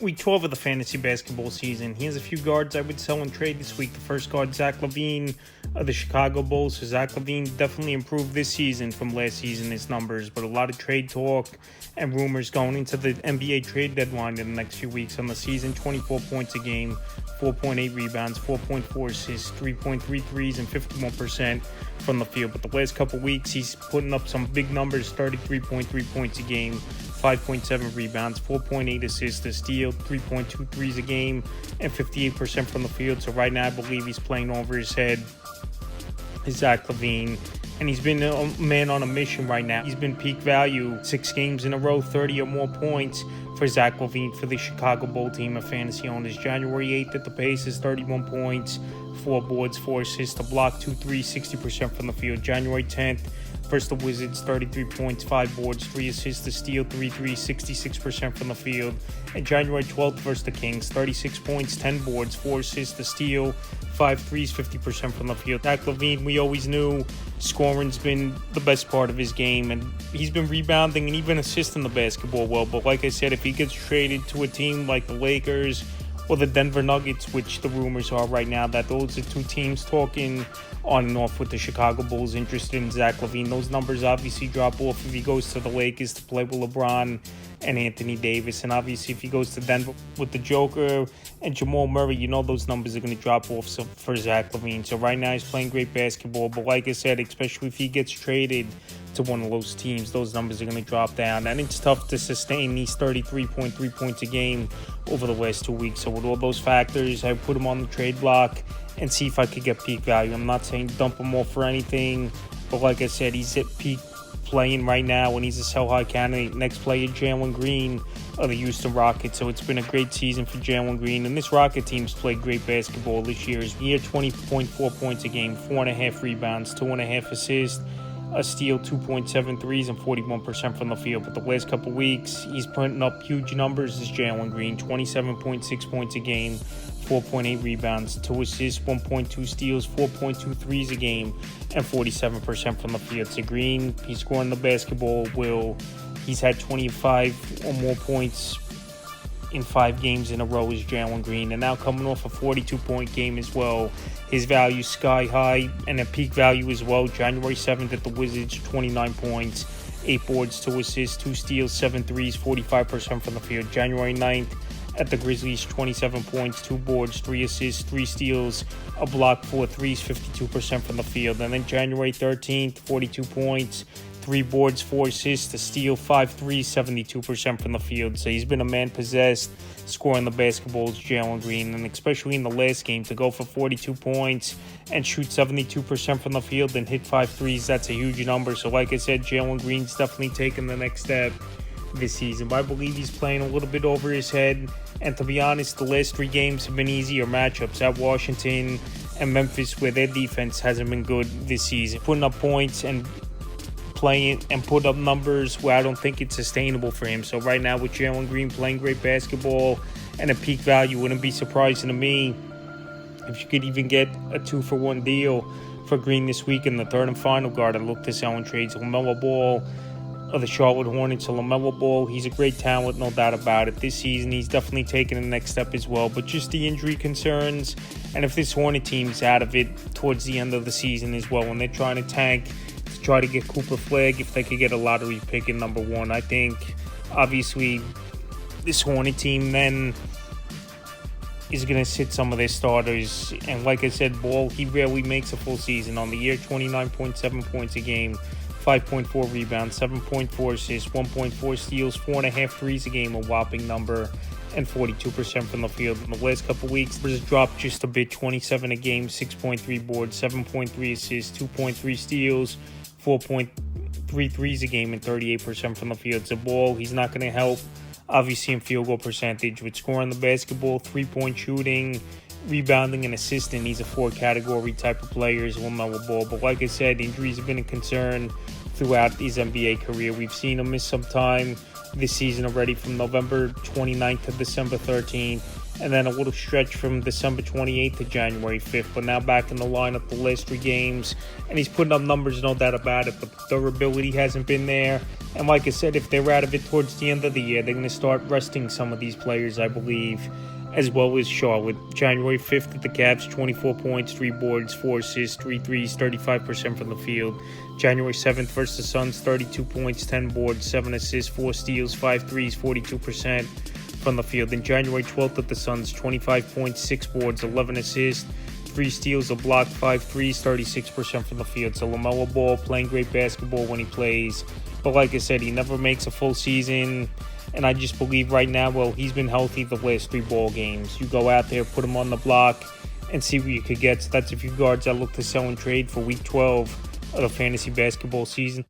Week 12 of the fantasy basketball season. Here's a few guards I would sell and trade this week. The first guard, Zach LaVine of the Chicago Bulls. So Zach LaVine definitely improved this season from last season, his numbers, but a lot of trade talk and rumors going into the NBA trade deadline in the next few weeks. On the season, 24 points a game, 4.8 rebounds, 4.4 assists, 3.3 threes, and 51% from the field. But the last couple weeks, he's putting up some big numbers, 33.3 points a game, 5.7 rebounds, 4.8 assists, a steal, 3.2 threes a game, and 58% from the field. So right now, I believe he's playing over his head. Zach LaVine, and he's been a man on a mission right now. He's been peak value 6 games in a row, 30 or more points for Zach LaVine for the Chicago Bulls team of fantasy owners. January 8th at the Pacers, 31 points, 4 boards, 4 assists, a block, 2 threes, 60% from the field. January 10th versus the Wizards, 33 points, 5 boards, 3 assists, a steal, 3 threes, 66% from the field. And January 12th versus the Kings, 36 points, 10 boards, 4 assists, a steal, 5 threes, 50% from the field. Zach LaVine, we always knew scoring's been the best part of his game, and he's been rebounding and even assisting the basketball well. But like I said, if he gets traded to a team like the Lakers or the Denver Nuggets, which the rumors are right now that those are 2 teams talking on and off with the Chicago Bulls interested in Zach LaVine, those numbers obviously drop off if he goes to the Lakers to play with LeBron and Anthony Davis. And obviously if he goes to Denver with the Joker and Jamal Murray, you know those numbers are going to drop off for Zach LaVine. So right now he's playing great basketball, but like I said, especially if he gets traded to one of those teams, those numbers are going to drop down, and it's tough to sustain these 33.3 points a game over the last 2 weeks. So with all those factors, I put him on the trade block and see if I could get peak value. I'm not saying dump him off for anything, but like I said, he's at peak playing right now, and he's a sell-high candidate. Next player, Jalen Green of the Houston Rockets. So it's been a great season for Jalen Green, and this Rocket team's played great basketball this year. He had 20.4 points a game, 4.5 rebounds, 2.5 assists, a steal, 2.7 threes, and 41% from the field. But the last couple weeks, he's putting up huge numbers as Jalen Green, 27.6 points a game, 4.8 rebounds, 2 assists, 1.2 steals, 4.2 threes a game, and 47% from the field. So Green, he's scoring the basketball well. He's had 25 or more points in 5 games in a row as Jalen Green, and now coming off a 42-point game as well. His value sky high and a peak value as well. January 7th at the Wizards, 29 points, 8 boards, 2 assists, 2 steals, 7 threes, 45% from the field. January 9th at the Grizzlies, 27 points, 2 boards, 3 assists, 3 steals, a block, 4 threes, 52% from the field. And then January 13th, 42 points, 3 boards, 4 assists, a steal, 5 threes, 72% from the field. So he's been a man possessed, scoring the basketballs, Jalen Green, and especially in the last game to go for 42 points and shoot 72% from the field and hit 5 threes. That's a huge number. So like I said, Jalen Green's definitely taking the next step this season, but I believe he's playing a little bit over his head. And to be honest, the last 3 games have been easier matchups at Washington and Memphis, where their defense hasn't been good this season, putting up points and playing and put up numbers where I don't think it's sustainable for him. So right now with Jalen Green playing great basketball and a peak value, wouldn't be surprising to me if you could even get a 2-for-1 deal for Green this week in the third and final guard. I look to sell and trades LaMelo Ball of the Charlotte Hornets. So LaMelo Ball, he's a great talent, no doubt about it. This season, he's definitely taken the next step as well. But just the injury concerns, and if this Hornet team's out of it towards the end of the season as well, and they're trying to tank to try to get Cooper Flagg, if they could get a lottery pick in number 1, I think obviously this Hornet team then is going to sit some of their starters. And like I said, Ball, he rarely makes a full season. On the year, 29.7 points a game, 5.4 rebounds, 7.4 assists, 1.4 steals, 4.5 threes a game, a whopping number, and 42% from the field. In the last couple weeks, has dropped just a bit, 27 a game, 6.3 boards, 7.3 assists, 2.3 steals, 4.3 threes a game, and 38% from the field. So Ball, he's not going to help, obviously, in field goal percentage. With scoring the basketball, 3-point shooting, rebounding, and assisting, he's a 4-category type of player as LaMelo Ball. But like I said, injuries have been a concern throughout his NBA career. We've seen him miss some time this season already, from November 29th to December 13th, and then a little stretch from December 28th to January 5th. But now back in the lineup the last 3 games, and he's putting up numbers, no doubt about it, but the durability hasn't been there. And like I said, if they're out of it towards the end of the year, they're going to start resting some of these players, I believe, as well as Charlotte. January 5th at the Cavs, 24 points, 3 boards, 4 assists, 3 threes, 35% from the field. January 7th versus the Suns, 32 points, 10 boards, 7 assists, 4 steals, 5 threes, 42% from the field. Then January 12th at the Suns, 25 points, 6 boards, 11 assists, 3 steals, a block, 5 threes, 36% from the field. So LaMelo Ball playing great basketball when he plays. But like I said, he never makes a full season. And I just believe right now, well, he's been healthy the last 3 ball games. You go out there, put him on the block, and see what you could get. So that's a few guards I look to sell and trade for Week 12 of the fantasy basketball season.